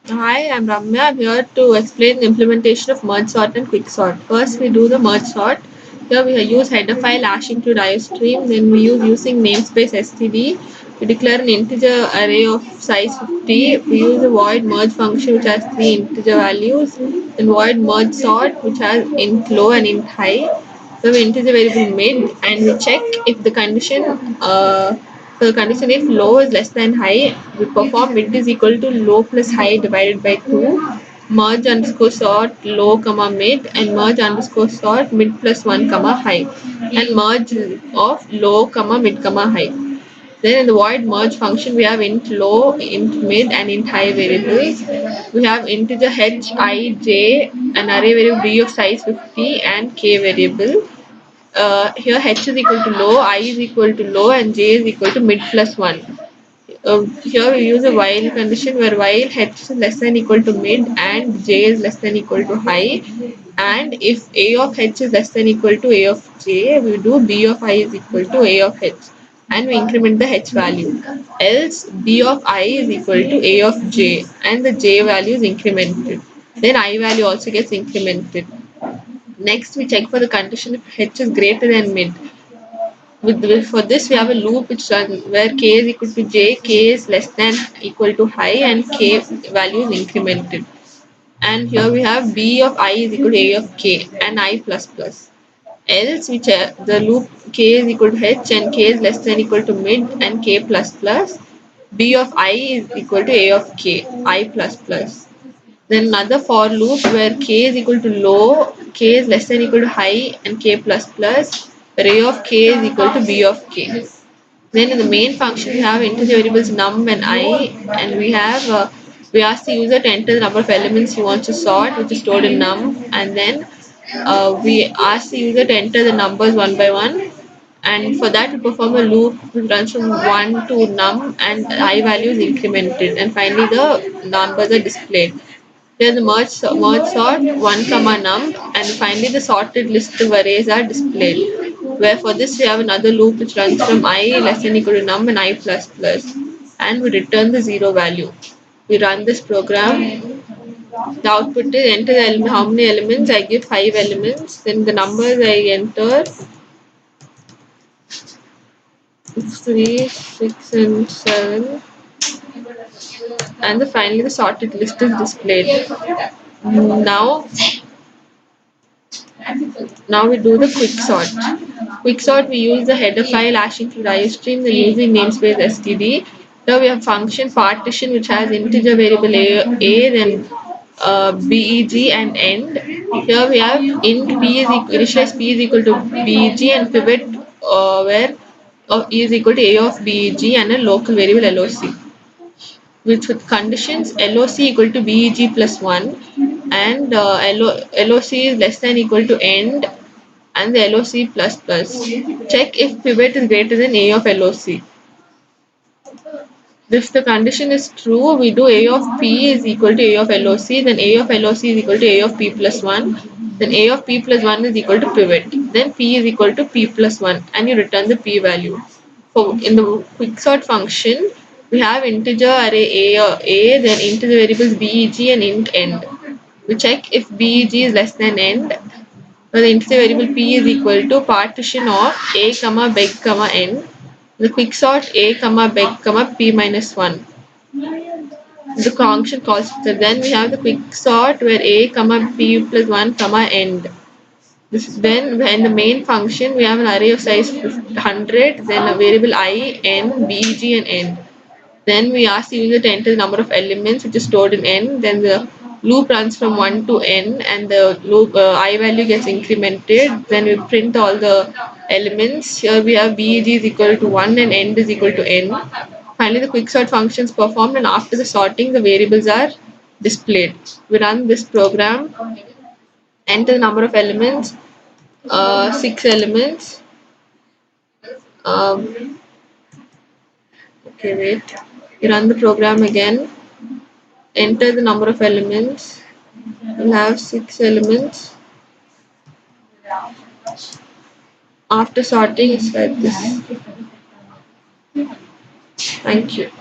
Hi, I'm Ramya. I'm here to explain the implementation of merge sort and quick sort. First, we do the merge sort. Here we use header file hashing to diostream. Then we use using namespace std. We declare an integer array of size 50. We use a void merge function which has three integer values. Then void merge sort which has int low and int high. So we integer variable mid and we check if the condition if low is less than high, we perform mid is equal to low plus high divided by 2, merge underscore sort low comma mid, and merge underscore sort mid plus 1 comma high, and merge of low comma mid comma high. Then in the void merge function, we have int low, int mid, and int high variables. We have integer h, I, j, an array variable b of size 50, and k variable. Here h is equal to low, I is equal to low, and j is equal to mid plus 1. Here we use a while condition where while h is less than equal to mid and j is less than equal to high, and if a of h is less than equal to a of j, we do b of I is equal to a of h and we increment the h value. Else b of I is equal to a of j and the j value is incremented. Then I value also gets incremented. Next, we check for the condition if h is greater than mid. For this, we have a loop which run where k is equal to j, k is less than equal to high, and k value is incremented. And here we have b of I is equal to a of k and I plus plus. Else, the loop k is equal to h and k is less than equal to mid and k plus plus. B of I is equal to a of k, I plus plus. Then another for loop where k is equal to low, k is less than equal to high, and k plus plus. Ray of k is equal to b of k. Then in the main function we have integer variables num and I, and we ask the user to enter the number of elements he wants to sort, which is stored in num, and then we ask the user to enter the numbers one by one, and for that we perform a loop which runs from 1 to num and I value is incremented, and finally the numbers are displayed. Here the merge sort 1 comma num, and finally the sorted list of arrays are displayed. Where for this we have another loop which runs from I less than equal to num and I plus plus, and we return the zero value. We run this program. The output is enter the how many elements. I give 5 elements. Then the numbers I enter 3, 6, and 7. And finally the sorted list is displayed. Now Now we do the quick sort. Quick sort we use the header file hashing to diostream then using namespace std. Here we have function partition which has integer variable a then beg and end. Here we have int p is equal initialize p is equal to beg and pivot where e is equal to a of beg and a local variable loc which with conditions LOC equal to BEG plus 1 and LOC is less than equal to end and the LOC plus plus. Check if pivot is greater than A of LOC. If the condition is true, we do A of P is equal to A of LOC, then A of LOC is equal to A of P plus 1, then A of P plus 1 is equal to pivot, then P is equal to P plus 1 and you return the P value. So in the quicksort function, we have integer array A, then integer variables BEG and int end. We check if BEG is less than end, the integer variable P is equal to partition of A comma beg comma end. The quicksort A comma beg comma P minus 1. The function calls it. Then we have the quicksort where A comma P plus 1 comma end. Then in the main function we have an array of size 100, then a variable I, n, b, g and n. Then we ask the user to enter the number of elements which is stored in n. Then the loop runs from 1 to n and the loop I value gets incremented. Then we print all the elements. Here we have beg is equal to 1 and end is equal to n. Finally the quicksort function is performed and after the sorting the variables are displayed. We run this program, enter the number of elements, 6 elements. Um, okay, wait. We run the program again, enter the number of elements. We'll have 6 elements. After sorting, it's like this. Thank you.